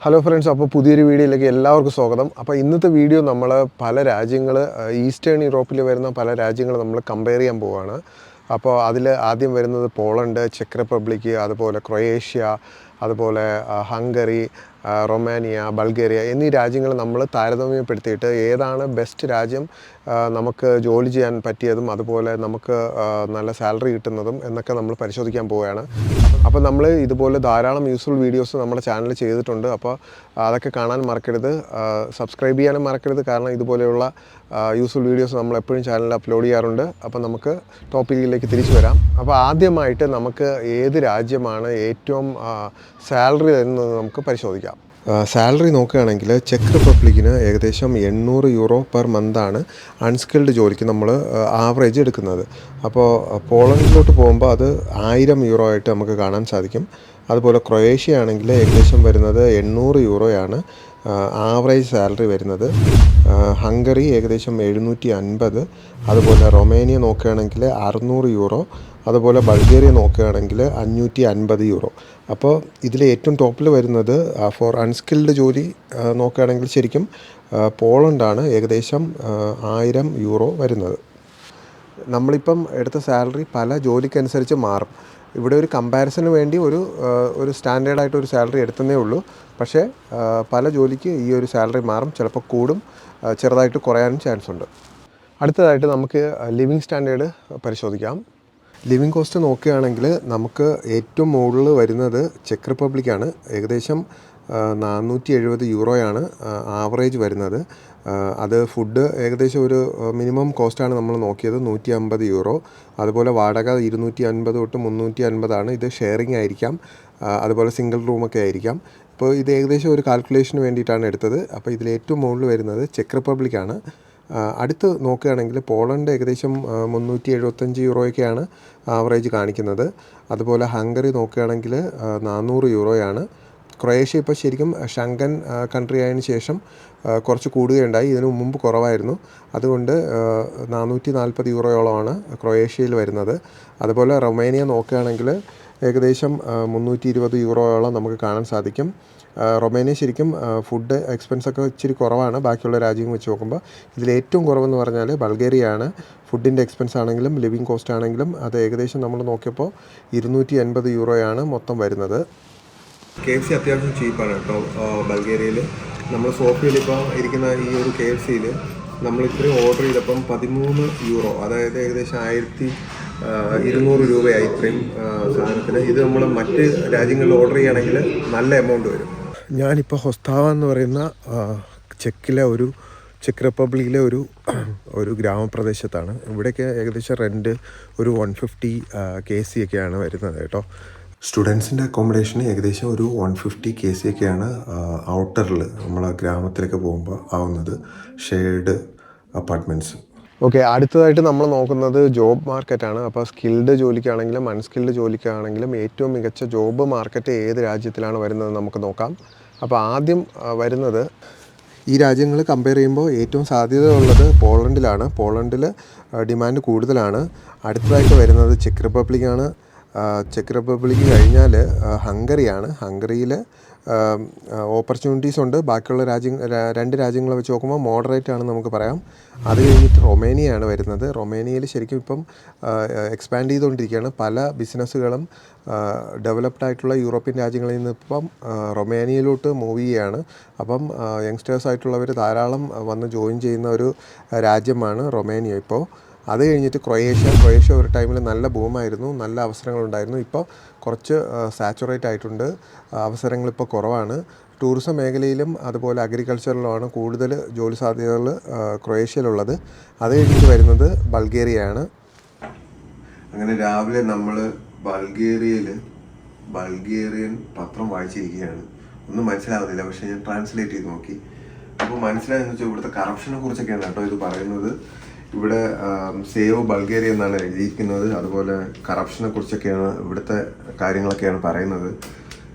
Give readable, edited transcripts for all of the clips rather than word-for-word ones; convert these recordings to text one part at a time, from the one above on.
Hello friends, അപ്പോൾ പുതിയൊരു വീഡിയോയിലേക്ക് എല്ലാവർക്കും സ്വാഗതം. അപ്പോൾ ഇന്നത്തെ വീഡിയോ നമ്മൾ പല രാജ്യങ്ങൾ ഈസ്റ്റേൺ യൂറോപ്പിൽ വരുന്ന പല രാജ്യങ്ങൾ നമ്മൾ കമ്പയർ ചെയ്യാൻ പോവുകയാണ്. അപ്പോൾ അതിൽ ആദ്യം വരുന്നത് പോളണ്ട്, ചെക്ക് റിപ്പബ്ലിക്, അതുപോലെ ക്രൊയേഷ്യ, അതുപോലെ ഹംഗറി, റൊമാനിയ, ബൾഗേറിയ എന്നീ രാജ്യങ്ങൾ നമ്മൾ താരതമ്യപ്പെടുത്തിയിട്ട് ഏതാണ് ബെസ്റ്റ് രാജ്യം നമുക്ക് ജോലി ചെയ്യാൻ പറ്റിയതും അതുപോലെ നമുക്ക് നല്ല സാലറി കിട്ടുന്നതും എന്നൊക്കെ നമ്മൾ പരിശോധിക്കാൻ പോവുകയാണ്. അപ്പോൾ നമ്മൾ ഇതുപോലെ ധാരാളം യൂസ്ഫുൾ വീഡിയോസ് നമ്മുടെ ചാനലിൽ ചെയ്തിട്ടുണ്ട്. അപ്പോൾ അതൊക്കെ കാണാൻ മറക്കരുത്, സബ്സ്ക്രൈബ് ചെയ്യാനും മറക്കരുത്. കാരണം ഇതുപോലെയുള്ള യൂസ്ഫുൾ വീഡിയോസ് നമ്മൾ എപ്പോഴും ചാനലിൽ അപ്ലോഡ് ചെയ്യാറുണ്ട്. അപ്പോൾ നമുക്ക് ടോപ്പിക്കിലേക്ക് തിരിച്ചു വരാം. അപ്പോൾ ആദ്യമായിട്ട് നമുക്ക് ഏത് രാജ്യമാണ് ഏറ്റവും സാലറി തരുന്നത് നമുക്ക് പരിശോധിക്കാം. സാലറി നോക്കുകയാണെങ്കിൽ ചെക്ക് റിപ്പബ്ലിക്കിന് ഏകദേശം 800 യൂറോ പെർ മന്താണ് അൺസ്കിൽഡ് ജോലിക്ക് നമ്മൾ ആവറേജ് എടുക്കുന്നത്. അപ്പോൾ പോളണ്ടിലോട്ട് പോകുമ്പോൾ അത് 1000 യൂറോ ആയിട്ട് നമുക്ക് കാണാൻ സാധിക്കും. അതുപോലെ ക്രൊയേഷ്യ ആണെങ്കിൽ ഏകദേശം വരുന്നത് 800 യൂറോയാണ് ആവറേജ് സാലറി വരുന്നത്. ഹംഗറി ഏകദേശം 750, അതുപോലെ റൊമേനിയ നോക്കുകയാണെങ്കിൽ 600 യൂറോ, അതുപോലെ ബൾഗേറിയ നോക്കുകയാണെങ്കിൽ 550 യൂറോ. അപ്പോൾ ഇതിൽ ഏറ്റവും ടോപ്പിൽ വരുന്നത് ഫോർ അൺസ്കിൽഡ് ജോലി നോക്കുകയാണെങ്കിൽ ശരിക്കും പോളണ്ടാണ്, ഏകദേശം 1000 യൂറോ വരുന്നത്. നമ്മളിപ്പം എടുത്ത സാലറി പല ജോലിക്കനുസരിച്ച് മാറും. ഇവിടെ ഒരു കമ്പാരിസന് വേണ്ടി ഒരു സ്റ്റാൻഡേർഡായിട്ട് ഒരു സാലറി എടുത്തതേ ഉള്ളൂ. പക്ഷേ പല ജോലിക്ക് ഈ ഒരു സാലറി മാറും, ചിലപ്പോൾ കൂടും, ചെറുതായിട്ട് കുറയാനും ചാൻസ് ഉണ്ട്. അടുത്തതായിട്ട് നമുക്ക് ലിവിങ് സ്റ്റാൻഡേർഡ് പരിശോധിക്കാം. ലിവിങ് കോസ്റ്റ് നോക്കുകയാണെങ്കിൽ നമുക്ക് ഏറ്റവും മുകളിൽ വരുന്നത് ചെക്ക് റിപ്പബ്ലിക്കാണ്. ഏകദേശം 470 യൂറോയാണ് ആവറേജ് വരുന്നത്. അത് ഫുഡ് ഏകദേശം ഒരു മിനിമം കോസ്റ്റാണ് നമ്മൾ നോക്കിയത്, 150 യൂറോ. അതുപോലെ വാടക 250 തൊട്ട് 350 ഇത് ഷെയറിംഗ് ആയിരിക്കാം, അതുപോലെ സിംഗിൾ റൂമൊക്കെ ആയിരിക്കാം. ഇപ്പോൾ ഇത് ഏകദേശം ഒരു കാൽക്കുലേഷന് വേണ്ടിയിട്ടാണ് എടുത്തത്. അപ്പോൾ ഇതിൽ ഏറ്റവും മുകളിൽ വരുന്നത് ചെക്ക് റിപ്പബ്ലിക്കാണ്. അടുത്ത് നോക്കുകയാണെങ്കിൽ പോളണ്ട് ഏകദേശം 375 യൂറോയൊക്കെയാണ് ആവറേജ് കാണിക്കുന്നത്. അതുപോലെ ഹംഗറി നോക്കുകയാണെങ്കിൽ 400 യൂറോയാണ്. ക്രൊയേഷ്യ ഇപ്പോൾ ശരിക്കും ഷെങ്കൻ കൺട്രി ആയതിനു ശേഷം കുറച്ച് കൂടുകയുണ്ടായി, ഇതിനു മുമ്പ് കുറവായിരുന്നു. അതുകൊണ്ട് 440 യൂറോയോളമാണ് ക്രൊയേഷ്യയിൽ വരുന്നത്. അതുപോലെ റൊമേനിയ നോക്കുകയാണെങ്കിൽ ഏകദേശം 320 യൂറോയോളം നമുക്ക് കാണാൻ സാധിക്കും. റൊമേനിയ ശരിക്കും ഫുഡ് എക്സ്പെൻസൊക്കെ ഇച്ചിരി കുറവാണ് ബാക്കിയുള്ള രാജ്യങ്ങൾ വെച്ച് നോക്കുമ്പോൾ. ഇതിൽ ഏറ്റവും കുറവെന്ന് പറഞ്ഞാൽ ബൾഗേറിയയാണ്. ഫുഡിൻ്റെ എക്സ്പെൻസ് ആണെങ്കിലും ലിവിങ് കോസ്റ്റ് ആണെങ്കിലും അത് ഏകദേശം നമ്മൾ നോക്കിയപ്പോൾ 280 യൂറോയാണ് മൊത്തം വരുന്നത്. KFC അത്യാവശ്യം ചീപ്പാണ് കേട്ടോ ബൾഗേറിയയിൽ. നമ്മൾ സോഫിയയിൽ ഇപ്പോൾ ഇരിക്കുന്ന ഈ ഒരു KFCയിൽ നമ്മൾ ഇത്രയും ഓർഡർ ചെയ്തപ്പം 13 യൂറോ, അതായത് ഏകദേശം 1200 രൂപയായി ഇത്രയും സാധനത്തിന്. ഇത് നമ്മൾ മറ്റ് രാജ്യങ്ങളിൽ ഓർഡർ ചെയ്യുകയാണെങ്കിൽ നല്ല എമൗണ്ട് വരും. ഞാനിപ്പോൾ ഹൊസ്താവ എന്ന് പറയുന്ന ചെക്ക് റിപ്പബ്ലിക്കിലെ ഒരു ഗ്രാമപ്രദേശത്താണ്. ഇവിടെയൊക്കെ ഏകദേശം റെൻറ്റ് ഒരു 150 KC ഒക്കെയാണ് വരുന്നത് കേട്ടോ. സ്റ്റുഡൻസിൻ്റെ അക്കോമഡേഷന് ഏകദേശം ഒരു 150 KC ഒക്കെയാണ് ഔട്ടറിൽ നമ്മളെ ഗ്രാമത്തിലൊക്കെ പോകുമ്പോൾ ആവുന്നത്, ഷെയർഡ് അപ്പാർട്ട്മെൻറ്റ്സ്. ഓക്കെ, അടുത്തതായിട്ട് നമ്മൾ നോക്കുന്നത് ജോബ് മാർക്കറ്റാണ്. അപ്പോൾ സ്കിൽഡ് ജോലിക്കാണെങ്കിലും അൺസ്കിൽഡ് ജോലിക്കാണെങ്കിലും ഏറ്റവും മികച്ച ജോബ് മാർക്കറ്റ് ഏത് രാജ്യത്തിലാണ് വരുന്നത് നമുക്ക് നോക്കാം. അപ്പോൾ ആദ്യം വരുന്നത്, ഈ രാജ്യങ്ങൾ കമ്പയർ ചെയ്യുമ്പോൾ ഏറ്റവും സാധ്യതയുള്ളത് പോളണ്ടിലാണ്. പോളണ്ടിൽ ഡിമാൻഡ് കൂടുതലാണ്. അടുത്തതായിട്ട് വരുന്നത് ചെക്ക് റിപ്പബ്ലിക്കാണ്. ചെക്ക് റിപ്പബ്ലിക്ക് കഴിഞ്ഞാൽ ഹംഗറിയാണ്. ഹംഗറിയിൽ ഓപ്പർച്യൂണിറ്റീസ് ഉണ്ട്. ബാക്കിയുള്ള രണ്ട് രാജ്യങ്ങളെ വെച്ച് നോക്കുമ്പോൾ മോഡറേറ്റ് ആണെന്ന് നമുക്ക് പറയാം. അത് കഴിഞ്ഞിട്ട് റൊമേനിയയാണ് വരുന്നത്. റൊമേനിയയിൽ ശരിക്കും ഇപ്പം എക്സ്പാൻഡ് ചെയ്തുകൊണ്ടിരിക്കുകയാണ്. പല ബിസിനസ്സുകളും ഡെവലപ്ഡ് ആയിട്ടുള്ള യൂറോപ്യൻ രാജ്യങ്ങളിൽ നിന്ന് ഇപ്പം റൊമേനിയയിലോട്ട് മൂവ് ചെയ്യുകയാണ്. അപ്പം യങ്സ്റ്റേഴ്സായിട്ടുള്ളവർ ധാരാളം വന്ന് ജോയിൻ ചെയ്യുന്ന ഒരു രാജ്യമാണ് റൊമേനിയ ഇപ്പോൾ. അത് കഴിഞ്ഞിട്ട് ക്രൊയേഷ്യ ഒരു ടൈമിൽ നല്ല ബൂമായിരുന്നു, നല്ല അവസരങ്ങളുണ്ടായിരുന്നു. ഇപ്പോൾ കുറച്ച് സാച്ചുറേറ്റ് ആയിട്ടുണ്ട്, അവസരങ്ങളിപ്പോൾ കുറവാണ്. ടൂറിസം മേഖലയിലും അതുപോലെ അഗ്രികൾച്ചറിലുമാണ് കൂടുതൽ ജോലി സാധ്യതകൾ ക്രൊയേഷ്യയിലുള്ളത്. അത് കഴിഞ്ഞിട്ട് വരുന്നത് ബൾഗേറിയയാണ്. അങ്ങനെ രാവിലെ നമ്മൾ ബൾഗേറിയൻ പത്രം വായിച്ചിരിക്കുകയാണ്. ഒന്നും മനസ്സിലാവുന്നില്ല, പക്ഷേ ഞാൻ ട്രാൻസ്ലേറ്റ് ചെയ്ത് നോക്കി. അപ്പോൾ മനസ്സിലായെന്ന് വെച്ചാൽ ഇവിടുത്തെ കറപ്ഷനെ കുറിച്ചൊക്കെയാണ് കേട്ടോ ഇത് പറയുന്നത്. ഇവിടെ സേവ് ബൾഗേറിയ എന്നാണ് എഴുതിയിരിക്കുന്നത്. അതുപോലെ കറപ്ഷനെ കുറിച്ചൊക്കെയാണ് ഇവിടുത്തെ കാര്യങ്ങളൊക്കെയാണ് പറയുന്നത്.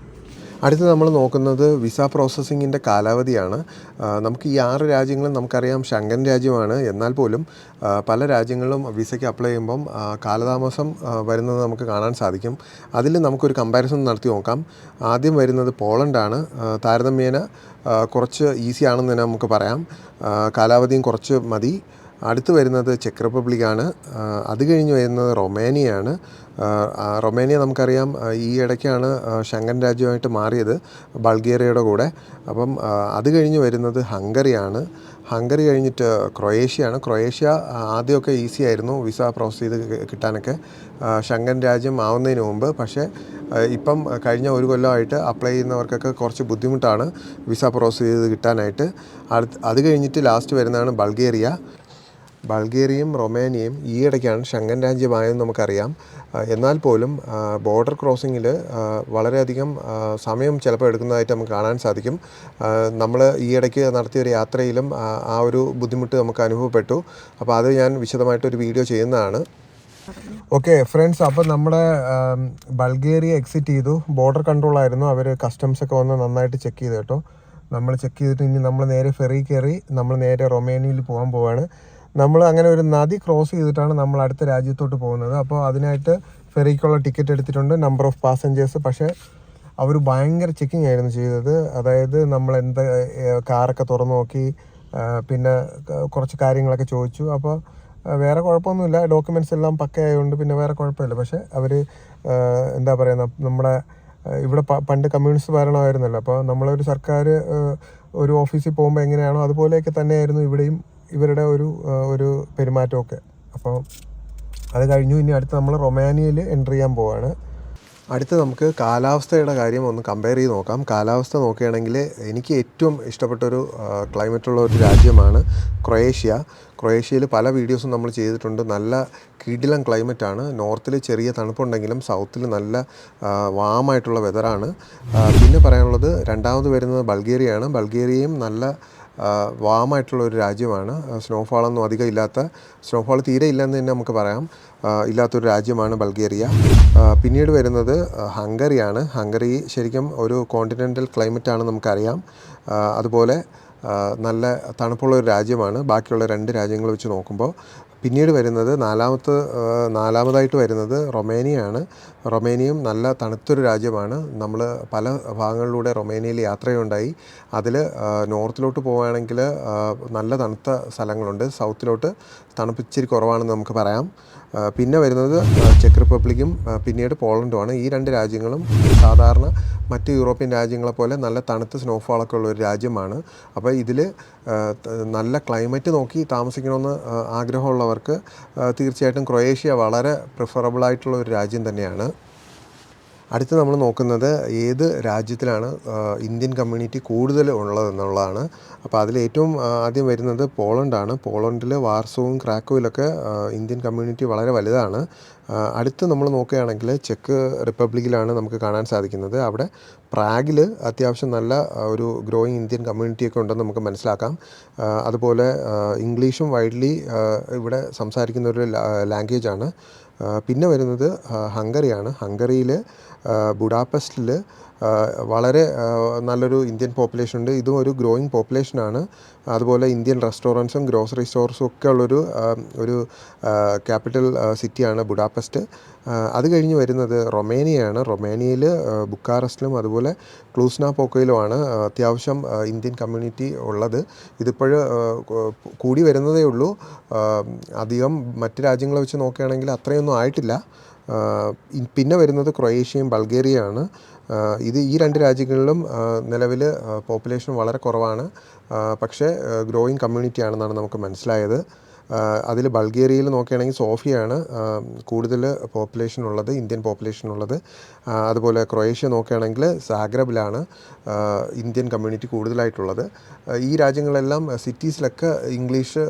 അടുത്ത് നമ്മൾ നോക്കുന്നത് വിസ പ്രോസസ്സിങ്ങിൻ്റെ കാലാവധിയാണ്. നമുക്ക് ഈ 6 രാജ്യങ്ങളും നമുക്കറിയാം ഷെങ്കൻ രാജ്യമാണ്. എന്നാൽ പോലും പല രാജ്യങ്ങളിലും വിസയ്ക്ക് അപ്ലൈ ചെയ്യുമ്പം കാലതാമസം വരുന്നത് നമുക്ക് കാണാൻ സാധിക്കും. അതിൽ നമുക്കൊരു കമ്പാരിസൺ നടത്തി നോക്കാം. ആദ്യം വരുന്നത് പോളണ്ടാണ്. താരതമ്യേന കുറച്ച് ഈസി ആണെന്ന് തന്നെ നമുക്ക് പറയാം. കാലാവധിയും കുറച്ച് മതി. അടുത്ത് വരുന്നത് ചെക്ക് റിപ്പബ്ലിക്കാണ്. അത് കഴിഞ്ഞ് വരുന്നത് റൊമേനിയയാണ്. റൊമേനിയ നമുക്കറിയാം ഈ ഇടയ്ക്കാണ് ഷെങ്കൻ രാജ്യമായിട്ട് മാറിയത് ബൾഗേറിയയുടെ കൂടെ. അപ്പം അത് കഴിഞ്ഞ് വരുന്നത് ഹംഗറിയാണ്. ഹംഗറി കഴിഞ്ഞിട്ട് ക്രൊയേഷ്യയാണ്. ക്രൊയേഷ്യ ആദ്യമൊക്കെ ഈസി ആയിരുന്നു വിസ പ്രോസസ് ചെയ്ത് കിട്ടാനൊക്കെ ഷെങ്കൻ രാജ്യം ആവുന്നതിന് മുമ്പ്. പക്ഷേ ഇപ്പം കഴിഞ്ഞ ഒരു കൊല്ലമായിട്ട് അപ്ലൈ ചെയ്യുന്നവർക്കൊക്കെ കുറച്ച് ബുദ്ധിമുട്ടാണ് വിസ പ്രോസസ് ചെയ്ത് കിട്ടാനായിട്ട്. അത് കഴിഞ്ഞിട്ട് ലാസ്റ്റ് വരുന്നതാണ് ബൾഗേറിയ. ബൾഗേറിയയും റൊമേനിയയും ഈ ഇടയ്ക്കാണ് ഷെങ്കൻ രാജ്യമായെന്ന് നമുക്കറിയാം. എന്നാൽ പോലും ബോർഡർ ക്രോസിങ്ങിൽ വളരെയധികം സമയം ചിലപ്പോൾ എടുക്കുന്നതായിട്ട് നമുക്ക് കാണാൻ സാധിക്കും. നമ്മൾ ഈ ഇടയ്ക്ക് നടത്തിയൊരു യാത്രയിലും ആ ഒരു ബുദ്ധിമുട്ട് നമുക്ക് അനുഭവപ്പെട്ടു. അപ്പോൾ അത് ഞാൻ വിശദമായിട്ടൊരു വീഡിയോ ചെയ്യുന്നതാണ്. ഓക്കെ ഫ്രണ്ട്സ്, അപ്പോൾ നമ്മുടെ ബൾഗേറിയ എക്സിറ്റ് ചെയ്തു. ബോർഡർ കൺട്രോൾ ആയിരുന്നു. അവർ കസ്റ്റംസൊക്കെ വന്ന് നന്നായിട്ട് ചെക്ക് ചെയ്തു കേട്ടോ. നമ്മൾ ചെക്ക് ചെയ്തിട്ട് ഇനി നമ്മൾ നേരെ ഫെറി കയറി നമ്മൾ നേരെ റൊമേനിയയിൽ പോകാൻ പോവാണ്. നമ്മൾ അങ്ങനെ ഒരു നദി ക്രോസ് ചെയ്തിട്ടാണ് നമ്മൾ അടുത്ത രാജ്യത്തോട്ട് പോകുന്നത്. അപ്പോൾ അതിനായിട്ട് ഫെറിക്കുള്ള ടിക്കറ്റ് എടുത്തിട്ടുണ്ട്, നമ്പർ ഓഫ് പാസഞ്ചേഴ്സ്. പക്ഷേ അവർ ഭയങ്കര ചെക്കിങ് ആയിരുന്നു ചെയ്തത്. അതായത് നമ്മൾ കാറൊക്കെ തുറന്നു നോക്കി, പിന്നെ കുറച്ച് കാര്യങ്ങളൊക്കെ ചോദിച്ചു. അപ്പോൾ വേറെ കുഴപ്പമൊന്നുമില്ല, ഡോക്യുമെൻറ്റ്സ് എല്ലാം പക്കയായതുകൊണ്ട് പിന്നെ വേറെ കുഴപ്പമില്ല. പക്ഷേ അവർ എന്താ പറയുക, നമ്മുടെ ഇവിടെ പണ്ട് കമ്മ്യൂണിസ്റ്റ് ഭരണമായിരുന്നല്ലോ. അപ്പോൾ നമ്മളൊരു സർക്കാർ ഒരു ഓഫീസിൽ പോകുമ്പോൾ എങ്ങനെയാണോ അതുപോലെയൊക്കെ തന്നെയായിരുന്നു ഇവിടെയും ഇവരുടെ ഒരു പെരുമാറ്റമൊക്കെ. അപ്പോൾ അത് കഴിഞ്ഞു. ഇനി അടുത്ത് നമ്മൾ റൊമാനിയയിൽ എൻ്റർ ചെയ്യാൻ പോവാണ്. അടുത്ത് നമുക്ക് കാലാവസ്ഥയുടെ കാര്യം ഒന്ന് കമ്പയർ ചെയ്ത് നോക്കാം. കാലാവസ്ഥ നോക്കുകയാണെങ്കിൽ എനിക്ക് ഏറ്റവും ഇഷ്ടപ്പെട്ടൊരു ക്ലൈമറ്റുള്ള ഒരു രാജ്യമാണ് ക്രൊയേഷ്യ. ക്രൊയേഷ്യയിൽ പല വീഡിയോസും നമ്മൾ ചെയ്തിട്ടുണ്ട്. നല്ല കിടിലൻ ക്ലൈമറ്റാണ്. നോർത്തിൽ ചെറിയ തണുപ്പുണ്ടെങ്കിലും സൗത്തിൽ നല്ല വാമായിട്ടുള്ള വെതറാണ്. പിന്നെ പറയാനുള്ളത് രണ്ടാമത് വരുന്നത് ബൾഗേറിയയാണ്. ബൾഗേറിയയും നല്ല വാമായിട്ടുള്ള ഒരു രാജ്യമാണ്. സ്നോഫാളൊന്നും അധികം ഇല്ലാത്ത, സ്നോഫാൾ തീരെ ഇല്ലെന്ന് തന്നെ നമുക്ക് പറയാം, ഇല്ലാത്തൊരു രാജ്യമാണ് ബൾഗേറിയ. പിന്നീട് വരുന്നത് ഹംഗറിയാണ്. ഹംഗറി ശരിക്കും ഒരു കോണ്ടിനെൻ്റൽ ക്ലൈമറ്റാണ് നമുക്കറിയാം. അതുപോലെ നല്ല തണുപ്പുള്ള ഒരു രാജ്യമാണ് ബാക്കിയുള്ള 2 രാജ്യങ്ങൾ വെച്ച് നോക്കുമ്പോൾ. പിന്നീട് വരുന്നത് നാലാമതായിട്ട് വരുന്നത് റൊമേനിയയാണ്. റൊമേനിയയും നല്ല തണുത്തൊരു രാജ്യമാണ്. നമ്മൾ പല ഭാഗങ്ങളിലൂടെ റൊമേനിയയിൽ യാത്രയുണ്ടായി. അതിൽ നോർത്തിലോട്ട് പോവുകയാണെങ്കിൽ നല്ല തണുത്ത സ്ഥലങ്ങളുണ്ട്, സൗത്തിലോട്ട് തണുപ്പ് ഇച്ചിരി കുറവാണെന്ന് നമുക്ക് പറയാം. പിന്നെ വരുന്നത് ചെക്ക് റിപ്പബ്ലിക്കും പിന്നീട് പോളണ്ടുമാണ്. ഈ 2 രാജ്യങ്ങളും സാധാരണ മറ്റ് യൂറോപ്യൻ രാജ്യങ്ങളെപ്പോലെ നല്ല തണുത്ത സ്നോഫാളൊക്കെ ഉള്ള ഒരു രാജ്യമാണ്. അപ്പോൾ ഇതിൽ നല്ല ക്ലൈമറ്റ് നോക്കി താമസിക്കണമെന്ന് ആഗ്രഹമുള്ളവർക്ക് തീർച്ചയായിട്ടും ക്രൊയേഷ്യ വളരെ പ്രിഫറബിളായിട്ടുള്ള ഒരു രാജ്യം തന്നെയാണ്. അടുത്ത് നമ്മൾ നോക്കുന്നത് ഏത് രാജ്യത്തിലാണ് ഇന്ത്യൻ കമ്മ്യൂണിറ്റി കൂടുതൽ ഉള്ളതെന്നുള്ളതാണ്. അപ്പോൾ അതിൽ ഏറ്റവും ആദ്യം വരുന്നത് പോളണ്ടാണ്. പോളണ്ടിൽ വാർസോവും ക്രാക്കോവിലൊക്കെ ഇന്ത്യൻ കമ്മ്യൂണിറ്റി വളരെ വലുതാണ്. അടുത്ത് നമ്മൾ നോക്കുകയാണെങ്കിൽ ചെക്ക് റിപ്പബ്ലിക്കിലാണ് നമുക്ക് കാണാൻ സാധിക്കുന്നത്. അവിടെ പ്രാഗിൽ അത്യാവശ്യം നല്ല ഒരു ഗ്രോയിങ് ഇന്ത്യൻ കമ്മ്യൂണിറ്റിയൊക്കെ ഉണ്ടെന്ന് നമുക്ക് മനസ്സിലാക്കാം. അതുപോലെ ഇംഗ്ലീഷും വൈഡ്ലി ഇവിടെ സംസാരിക്കുന്ന ഒരു ലാംഗ്വേജാണ്. പിന്നെ വരുന്നത് ഹംഗറിയാണ്. ഹംഗറിയിൽ ബുഡാപെസ്റ്റിൽ വളരെ നല്ലൊരു ഇന്ത്യൻ പോപ്പുലേഷൻ ഉണ്ട്. ഇതും ഒരു ഗ്രോയിങ് പോപ്പുലേഷനാണ്. അതുപോലെ ഇന്ത്യൻ റെസ്റ്റോറൻറ്റ്സും ഗ്രോസറി സ്റ്റോർസും ഒക്കെ ഉള്ളൊരു ക്യാപിറ്റൽ സിറ്റിയാണ് ബുഡാപെസ്റ്റ്. അത് കഴിഞ്ഞ് വരുന്നത് റൊമേനിയയാണ്. റൊമേനിയയിൽ ബുക്കാറസ്റ്റിലും അതുപോലെ ക്ലൂസ്നാപോക്കയിലുമാണ് അത്യാവശ്യം ഇന്ത്യൻ കമ്മ്യൂണിറ്റി ഉള്ളത്. ഇതിപ്പോൾ കൂടി വരുന്നതേ ഉള്ളൂ. അധികം മറ്റ് രാജ്യങ്ങളെ വെച്ച് നോക്കുകയാണെങ്കിൽ അത്രയൊന്നും ആയിട്ടില്ല. പിന്നെ വരുന്നത് ക്രൊയേഷ്യയും ബൾഗേറിയയാണ്. ഈ 2 രാജ്യങ്ങളിലും നിലവിൽ പോപ്പുലേഷൻ വളരെ കുറവാണ്. പക്ഷേ ഗ്രോയിങ് കമ്മ്യൂണിറ്റി ആണെന്നാണ് നമുക്ക് മനസ്സിലായത്. അതിൽ ബൾഗേറിയയിൽ നോക്കുകയാണെങ്കിൽ സോഫിയയാണ് കൂടുതൽ പോപ്പുലേഷൻ ഉള്ളത്, ഇന്ത്യൻ പോപ്പുലേഷൻ ഉള്ളത്. അതുപോലെ ക്രൊയേഷ്യ നോക്കുകയാണെങ്കിൽ സാഗ്രബിലാണ് ഇന്ത്യൻ കമ്മ്യൂണിറ്റി കൂടുതലായിട്ടുള്ളത്. ഈ രാജ്യങ്ങളെല്ലാം സിറ്റീസിലൊക്കെ ഇംഗ്ലീഷ്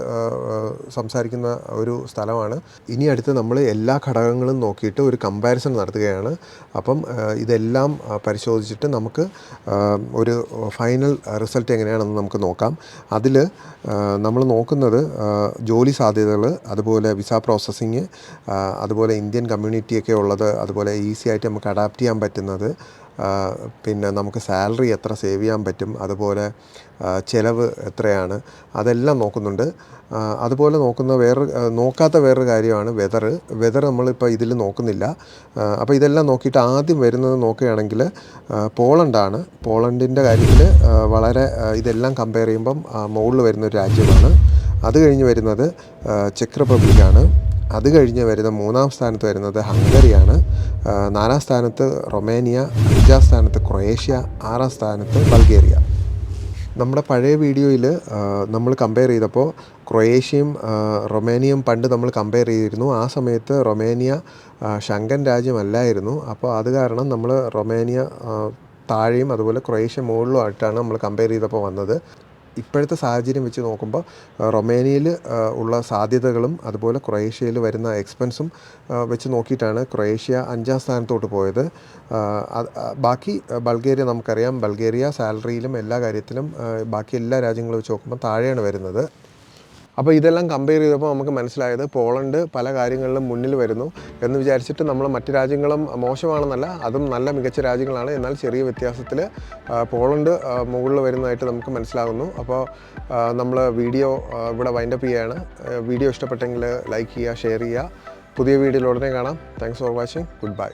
സംസാരിക്കുന്ന ഒരു സ്ഥലമാണ്. ഇനി അടുത്ത് നമ്മൾ എല്ലാ ഘടകങ്ങളും നോക്കിയിട്ട് ഒരു കമ്പാരിസൺ നടത്തുകയാണ്. അപ്പം ഇതെല്ലാം പരിശോധിച്ചിട്ട് നമുക്ക് ഒരു ഫൈനൽ റിസൾട്ട് എങ്ങനെയാണെന്ന് നമുക്ക് നോക്കാം. അതിൽ നമ്മൾ നോക്കുന്നത് ജോലി സാധ്യതകൾ, അതുപോലെ വിസ പ്രോസസ്സിങ്, അതുപോലെ ഇന്ത്യൻ കമ്മ്യൂണിറ്റിയൊക്കെ ഉള്ളത്, അതുപോലെ ഈസി ആയിട്ട് നമുക്ക് അഡാപ്റ്റ് ചെയ്യാൻ പറ്റുന്നത്, പിന്നെ നമുക്ക് സാലറി എത്ര സേവ് ചെയ്യാൻ പറ്റും, അതുപോലെ ചിലവ് എത്രയാണ്, അതെല്ലാം നോക്കുന്നുണ്ട്. അതുപോലെ നോക്കാത്ത വേറൊരു കാര്യമാണ് വെതർ നമ്മളിപ്പോൾ ഇതിൽ നോക്കുന്നില്ല. അപ്പോൾ ഇതെല്ലാം നോക്കിയിട്ട് ആദ്യം വരുന്നത് നോക്കുകയാണെങ്കിൽ പോളണ്ടിൻ്റെ കാര്യത്തിൽ വളരെ ഇതെല്ലാം കമ്പയർ ചെയ്യുമ്പം മുകളിൽ വരുന്നൊരു രാജ്യമാണ്. അത് കഴിഞ്ഞ് വരുന്നത് ചെക്ക് റിപ്പബ്ലിക്കാണ്. അത് കഴിഞ്ഞ് വരുന്ന 3-ാം സ്ഥാനത്ത് വരുന്നത് ഹംഗറിയാണ്. 4-ാം സ്ഥാനത്ത് റൊമേനിയ, 5-ാം സ്ഥാനത്ത് ക്രൊയേഷ്യ, 6-ാം സ്ഥാനത്ത് ബൾഗേറിയ. നമ്മുടെ പഴയ വീഡിയോയിൽ നമ്മൾ കമ്പയർ ചെയ്തപ്പോൾ ക്രൊയേഷ്യയും റൊമേനിയയും പണ്ട് നമ്മൾ കമ്പയർ ചെയ്തിരുന്നു. ആ സമയത്ത് റൊമേനിയ ഷെങ്കൻ രാജ്യമല്ലായിരുന്നു. അപ്പോൾ അത് കാരണം നമ്മൾ റൊമേനിയ താഴെയും അതുപോലെ ക്രൊയേഷ്യ മുകളിലുമായിട്ടാണ് നമ്മൾ കമ്പയർ ചെയ്തപ്പോൾ വന്നത്. ഇപ്പോഴത്തെ സാഹചര്യം വെച്ച് നോക്കുമ്പോൾ റൊമേനിയയിൽ ഉള്ള സാധ്യതകളും അതുപോലെ ക്രൊയേഷ്യയിൽ വരുന്ന എക്സ്പെൻസും വെച്ച് നോക്കിയിട്ടാണ് ക്രൊയേഷ്യ 5-ാം സ്ഥാനത്തോട്ട് പോയത്. ബാക്കി ബൾഗേറിയ നമുക്കറിയാം. ബൾഗേറിയ സാലറിയിലും എല്ലാ കാര്യത്തിലും ബാക്കി എല്ലാ രാജ്യങ്ങളും വെച്ച് നോക്കുമ്പോൾ താഴെയാണ് വരുന്നത്. അപ്പോൾ ഇതെല്ലാം കമ്പയർ ചെയ്തപ്പോൾ നമുക്ക് മനസ്സിലായത് പോളണ്ട് പല കാര്യങ്ങളിലും മുന്നിൽ വരുന്നു എന്ന് വിചാരിച്ചിട്ട് നമ്മൾ മറ്റ് രാജ്യങ്ങളും മോശമാണെന്നല്ല, അതും നല്ല മികച്ച രാജ്യങ്ങളാണ്. എന്നാൽ ചെറിയ വ്യത്യാസത്തിൽ പോളണ്ട് മുകളിൽ വരുന്നതായിട്ട് നമുക്ക് മനസ്സിലാകുന്നു. അപ്പോൾ നമ്മൾ വീഡിയോ ഇവിടെ വൈൻഡപ്പ് ചെയ്യുകയാണ്. വീഡിയോ ഇഷ്ടപ്പെട്ടെങ്കിൽ ലൈക്ക് ചെയ്യുക, ഷെയർ ചെയ്യുക. പുതിയ വീഡിയോയിൽ ഉടനെ കാണാം. Thanks for watching. Good bye.